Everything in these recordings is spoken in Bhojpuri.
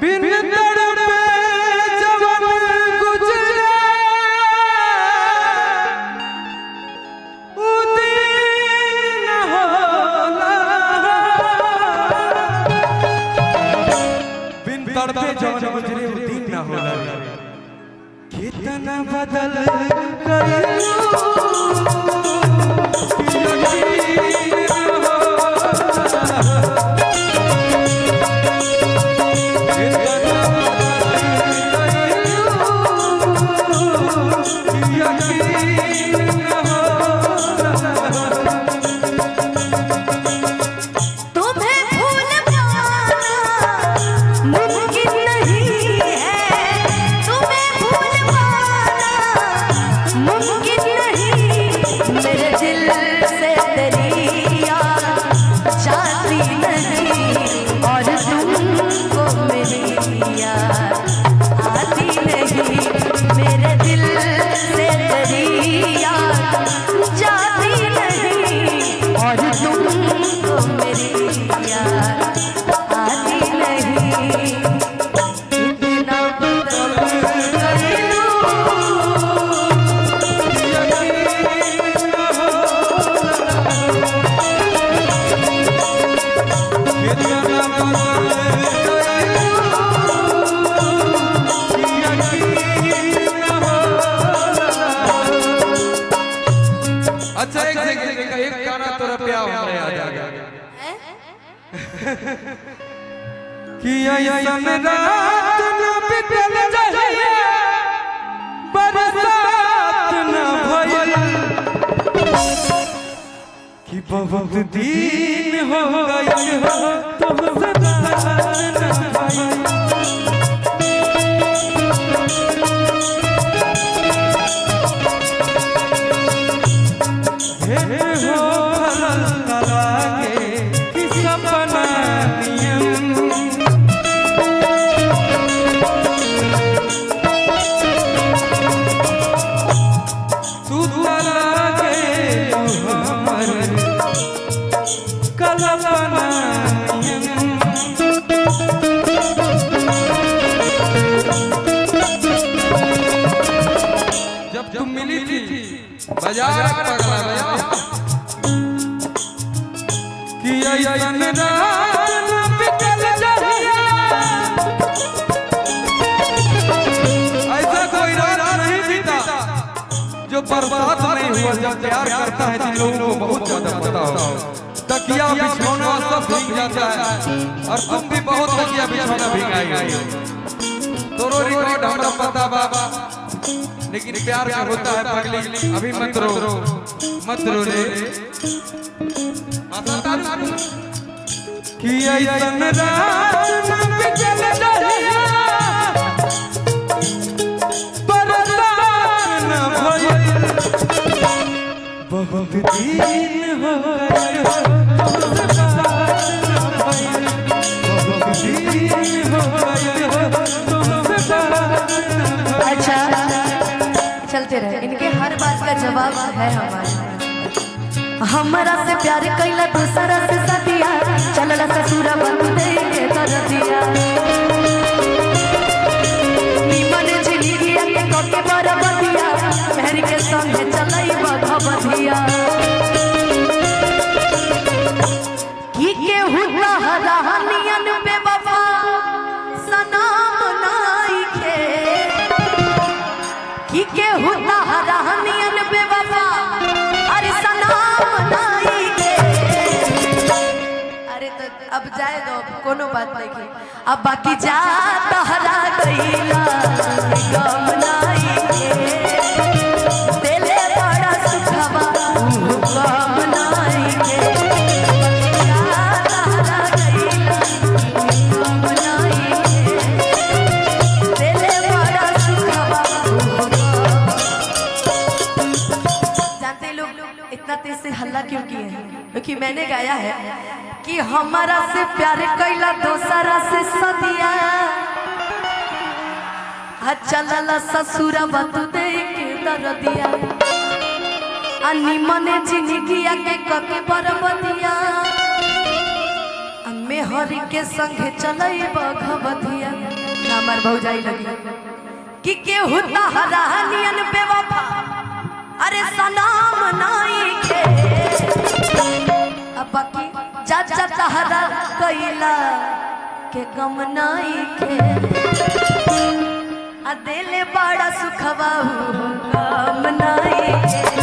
बिन तड़पे जवन गुजरे उदीन न होला। बिन तड़पे जवन गुजरे उदीन न होला। कितना बदल गयो कि ऐसन रात न बितल जाए बरसात न भइल कि बहुत दिन हो गए हो तुमसे बात न भइल। जब तुम मिली थी बाजार पगला गया कि ऐसन रात न बितल जाए। ऐसा कोई रात नहीं बीता जो बर्बाद नहीं हुआ। जब प्यार करता है जिन लोगों को बहुत ज्यादा पता हो, तकिया बिछौना सब भीग जाता है और तुम भी बहुत तकिया बिछौना भीगाई हो। तोरो रिकॉर्ड हमरा पता बाबा, लेकिन प्यार में होता है पगली। अभी मत रो रे कि ऐसन रात न बितल जाए बरसात न भइल बहुत दिन हो गए हो तुमसे बात न भइल। बहुत दिन हो गए हो तुमसे बात न भइल। अच्छा चलते रहे, इनके हर बात का जवाब है हमारा से प्यार कैला दूसरा से सदिया चलला ससुरा बंद दे के कर दिया। निमन झिलिया के कोके बरबदिया मेहरी के संगे चलई भगवतिया। की के हुआ हरानियन पे वफा सनम नाई के। की के हुआ हरानियन पे वफा अरे सनम नाई के। अरे तो अब जाए दो कोनो बात नहीं की। अब बाकी जा तहरा गईला गम नाई के। दिले बड़ा सुखवा गम नाई के। से हल्ला क्यों किए हैं? क्योंकि मैंने गाया है कि हमारा से प्यार कैला दोसरा से सदिया चलला ससुरा बतू दे के दरदिया। निमने जिंदगिया के कके बरबदिया। मेहरी के संगे चलई बघवधिया हमर भौजाई लगी कि केहू तहरानियन बेवफा अरे सलाम नाई के अब बाकी चाचा तहरा कैला के गम नाई के आ दिले बड़ा सुखवा गम नाई के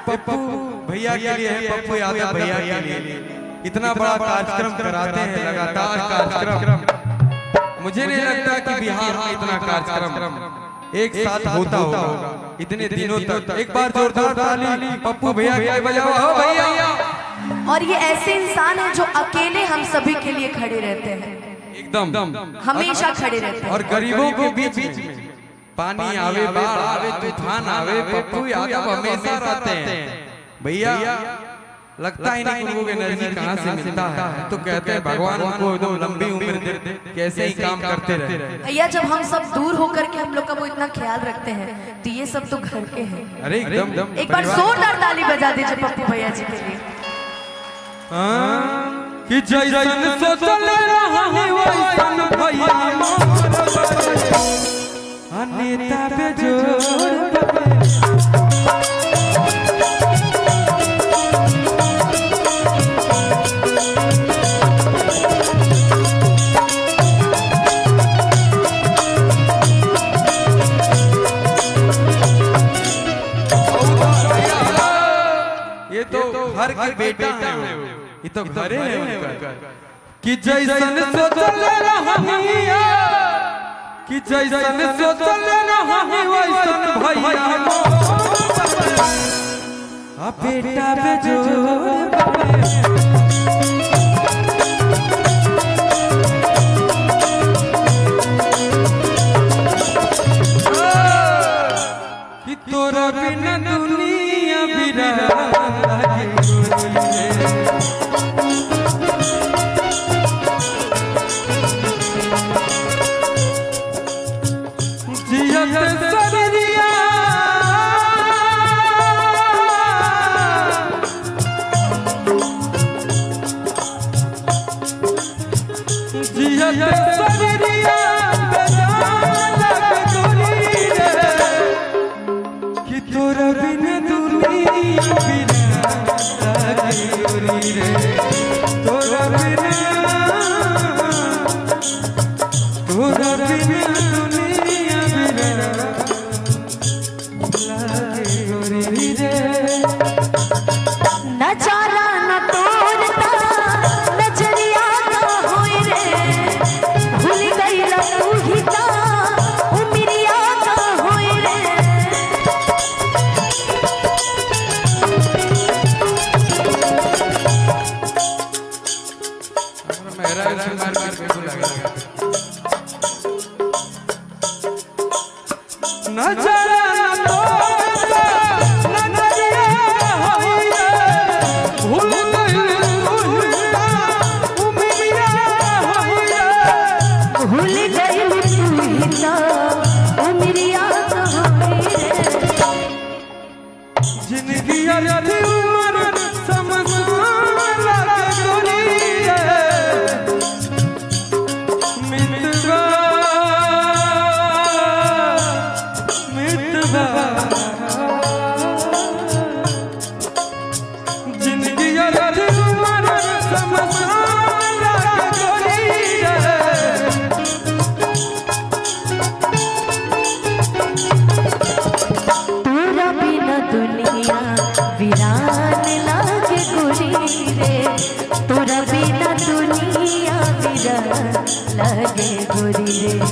पप्पू भैया के लिए है, पप्पू यादव भैया के लिए इतना बड़ा कार्यक्रम कराते हैं, लगातार कार्यक्रम। मुझे नहीं लगता कि बिहार में इतना कार्यक्रम एक साथ होता होगा इतने दिनों तक। एक बार जोरदार ताली पप्पू भैया के लिए बजाओ हो भैया। और ये ऐसे इंसान हैं जो अकेले हम सभी के लिए खड़े रहते हैं, एकदम हमेशा खड़े रहते हैं। और गरीबों के बीच में पानी आवे, बाढ़ आवे, तूफान आवे, पप्पू यादव हमेशा रहते हैं भैया। लगता ही नहीं उनको एनर्जी कहाँ से मिलता है, तो कहते हैं भगवान उनको एकदम लंबी उम्र दे, कैसे ही काम करते रहे। भैया जब हम सब दूर होकर के हम लोग का वो इतना ख्याल रखते हैं तो ये सब तो घर के हैं। अरे एकदम एक बार जोरदार ताली बजा दीजिए पप्पू भैया जी के लिए। कि जैसन सोचल रही वैसन भैया नेता बेजोड़ ये तो घर के बेटा है, ये तो घरे है उनका। कि जैसन सोचल रही कि जैसन सोचल रही वैसन भैया आ बेटा बेजोड़ कि तोरा बिना दुनिया बिरान लागे गोरी रे